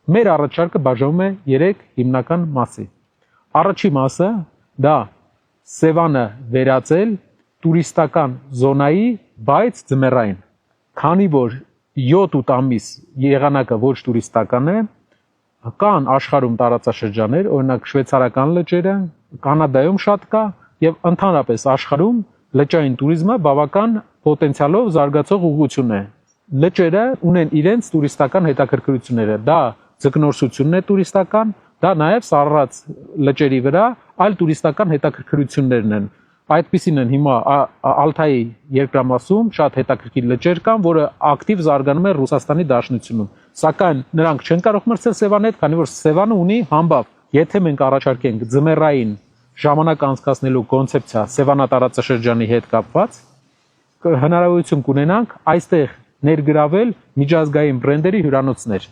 Մեր առաջարկը բաժանվում է 3 հիմնական մասի։ Առաջի մասը դա Սևանը վերածել տուրիստական զոնայի, բայց ձմեռային։ Քանի որ 7-8 ամիս եղանակը ոչ տուրիստական է, կան աշխարհում տարածաշրջաններ, օրինակ շվեյցարական լճերը, Կանադայում շատ կա եւ ընդհանրապես աշխարհում լճային туриզմը բավական պոտենցիալով զարգացող ուղղություն է։ Լճերը ունեն իրենց տուրիստական հետաքրքրությունները։ Դա ձկնորսությունն է տուրիստական, դա նաև Սարառաց լճերի վրա այլ տուրիստական հետաքրքրություններն են։ Այդպիսին են հիմա Ալթայի երկրամասում շատ հետաքրքիր լճեր կան, որը ակտիվ զարգանում է Ռուսաստանի Դաշնությունում։ Սակայն նրանք չեն կարող մրցել Սևանի հետ, քանի որ Սևանը ունի համբավ։ Եթե մենք առաջարկենք ձմեռային ժամանակ անցկացնելու կոնցեպցիա Սևանա տարածաշրջանի հետ կապված, հնարավորություն կունենանք այստեղ ներգրավել միջազգային բրենդերի հյուրանոցներ։